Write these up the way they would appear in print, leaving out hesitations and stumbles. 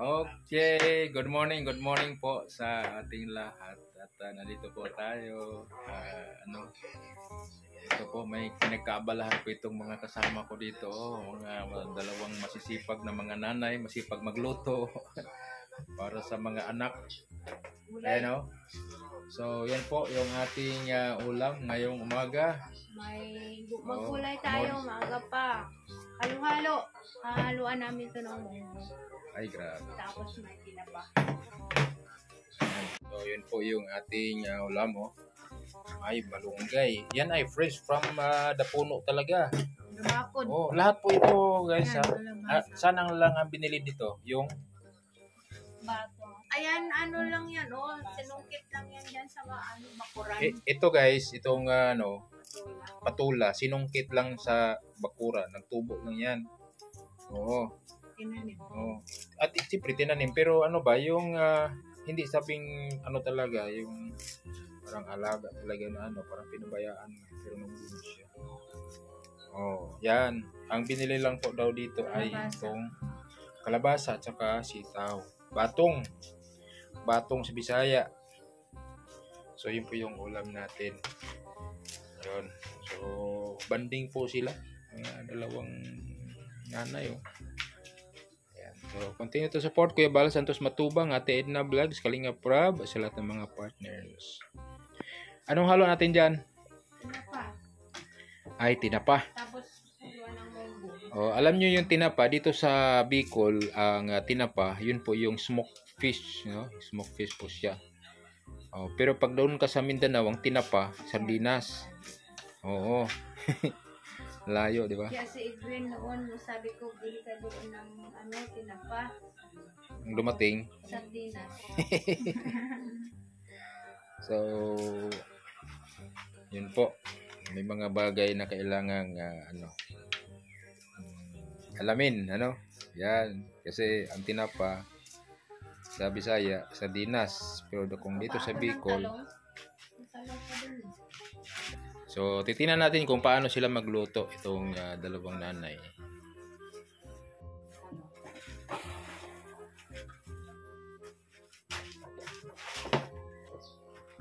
Okay, good morning po sa ating lahat. At nandito po tayo. Ito po may pinagkaabalahan po itong mga kasama ko dito. Mga dalawang masisipag na mga nanay, masipag magluto para sa mga anak. Ayan, so yan po yung ating ulam ngayong umaga. May magkulay tayo, maaga pa. Halo-halo. Haluan namin ito ng munggo. Ay, grabe. Tapos may tinapa. So, yun po yung ating ulam, Ay, malunggay. Yan ay fresh from the puno talaga. Lumakod. Oh, lahat po ito, guys. Yan, Saan lang ang binili dito? Yung bato. Ayan, ano lang yan, sinungkit lang yan dyan sa bakuran. Ito, guys, itong patula, sinungkit lang sa bakura. Nagtubo lang yan. Oo. Tinanim. Oh. At siyempre tinanim, pero ano ba, yung hindi sabing ano talaga, yung parang alaga talaga na parang pinabayaan, pero nabubuo siya. Oh, yan. Ang binili lang po daw dito ay itong kalabasa at saka sitaw. Batong sa Bisaya. So, yun po yung ulam natin. Yun. So, banding po sila. Dalawang nanay, So, continue to support Kuya Bal Santos Matubang, Ate Edna Vlogs, Kalinga Prab, sa lahat ng mga partners. Anong halo natin dyan? Tinapa. Ay, tinapa. Tapos, haluan ng munggo. Oh, alam nyo yung tinapa, dito sa Bicol, ang tinapa, yun po yung smoked fish, Smoked fish po siya. Oh, pero pag doon ka sa Mindanao, ang tinapa, sardinas. Oo. Layo, di ba? Kaya si Edwin noon, sabi ko, bili ka doon ng tinapa. Ang dumating. Sardinas. So, yun po. May mga bagay na kailangang alamin, Yan. Kasi ang tinapa sa Bisaya, sardinas. Pero kung dito sa Bicol, so, titingnan natin kung paano sila magluto itong dalawang nanay.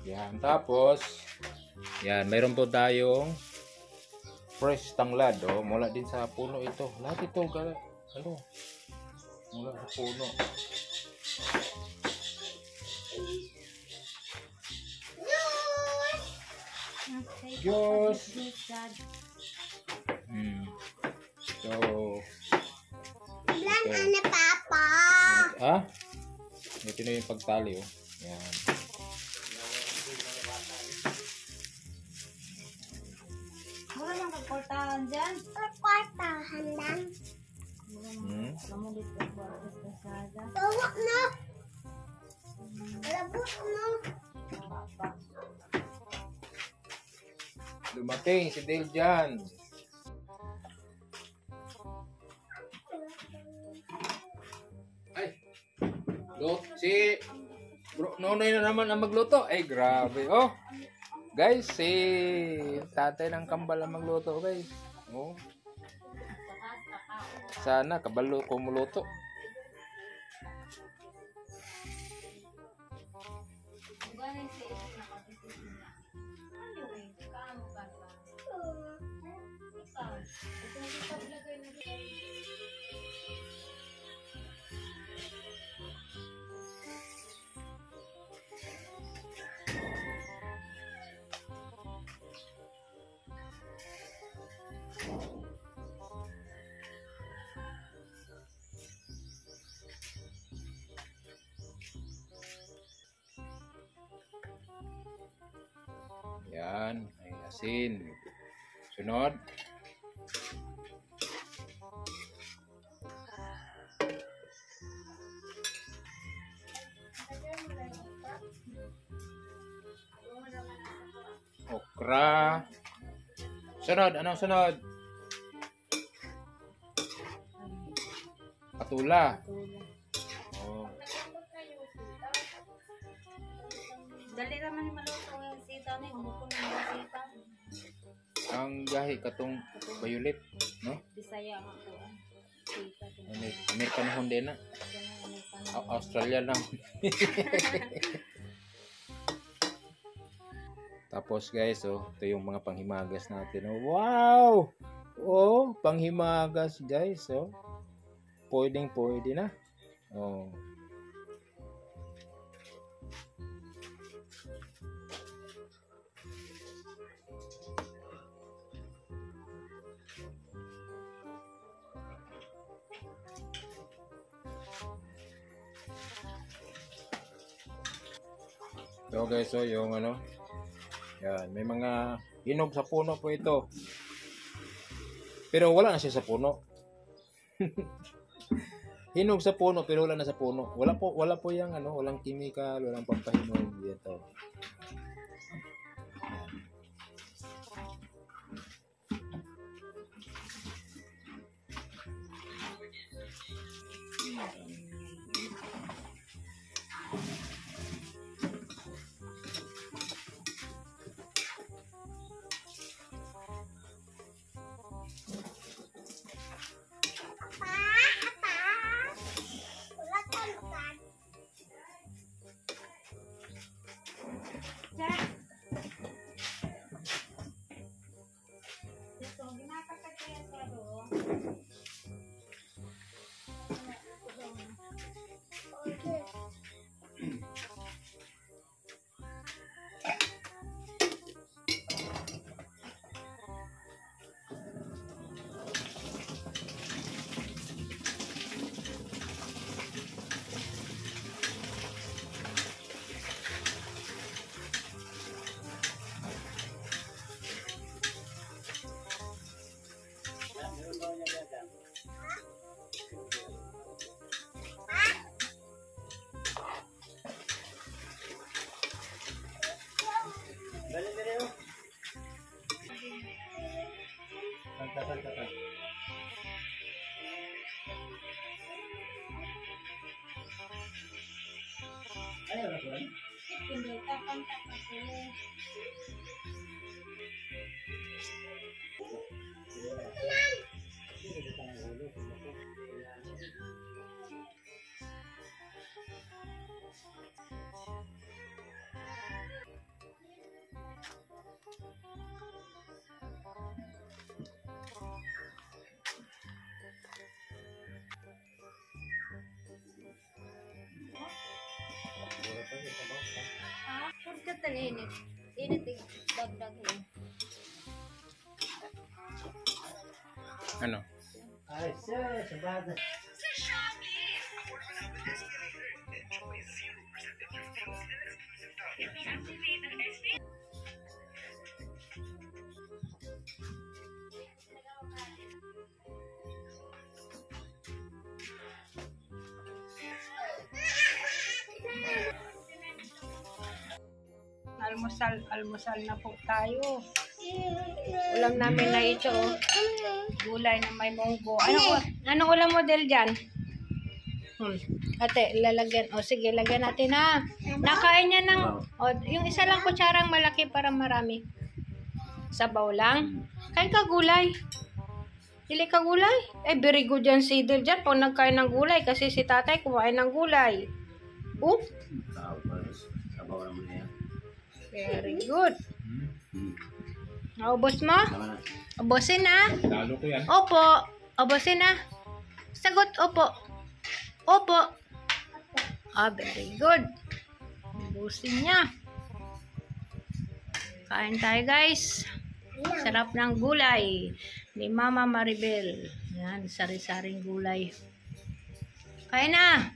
Yan, tapos yan, mayroon po tayong fresh tanglad, mula din sa puno ito. Lahat ito, mula sa puno. Diyos! So, Ano, Papa? ito na yung pagtali, Yan. Mura lang kagportahan dyan. Kagportahan lang. Mamulit ka ba? Bawak na! Labot mo! Dumating si Dale dyan. Ay! Si Nonoy na naman ang magluto. Ay, grabe. Guys, si tatay ng kambal ang magluto, guys. Sana kabalo ko muluto. Yan, ay asin. Sunod. Okra. Sunod, anong sunod? Patula. Dali naman maluto yung sitaw na yung muko ng sitaw. Ang gahi katong violet, no? Bisaya nga po. American Honda na. Australia na. Tapos guys, ito yung mga panghimagas natin. Wow! Panghimagas guys, pwede na. So guys, yung yan, may mga hinog sa puno po ito. Pero wala na siya sa puno. Hinog sa puno pero wala na sa puno. Wala po yung walang chemical, walang pampahinog dito. Init. Init dagdag yun. Ano? Ay, sir, sabagay. Almusal na po tayo. Ulam namin na ito, gulay na may munggo. Anong ulam model dyan? Ate, lalagyan. Sige, lagyan natin na. Nakain niya ng, yung isa lang kutsarang malaki para marami. Sabaw lang. Kain ka gulay. Dili ka gulay? Very good yan si Del dyan pag nagkain ng gulay kasi si tatay kumain ng gulay. Sabaw naman na yan. Very good. Naubos mo? Ubusin na. Lalo ko yan. Opo. Ubusin na. Sagot, opo. Opo. Very good. Ubusin niya. Kain tayo guys. Sarap ng gulay ni Mama Maribel. Yan, sari-saring gulay. Kain na.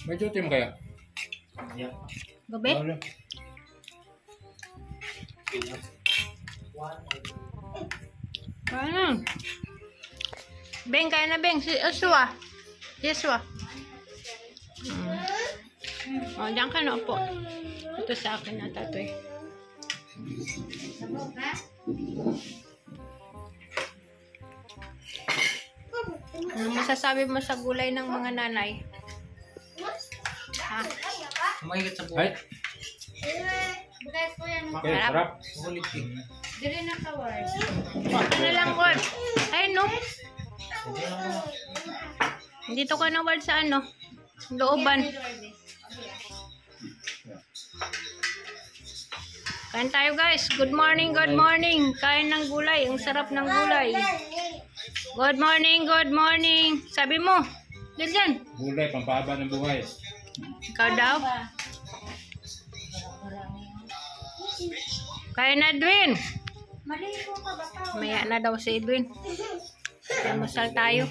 May duty mo kaya? Yeah. Gabi? Kain na. Beng, kain na Beng. Si Joshua. Joshua. Diyan ka na po. Ito sa akin na tatoy. Ano masasabi mo sa gulay ng mga nanay? Ha? Mahigit sa buhay. Bugay ko yan. Okay, sarap. Ulit eh. Dili na kawar. Ano lang, Gord? Ay, no. Dito ka na, Ward, sa ano? Looban. Kain tayo, guys. Good morning, good morning. Kain ng gulay. Ang sarap ng gulay. Good morning, good morning. Sabi mo, Lilian. Gulay, pampahaba ng buhay. Ikaw daw. Kain na, Edwin. Maligo ka ba tao? Maya na daw si Edwin. Masal tayo.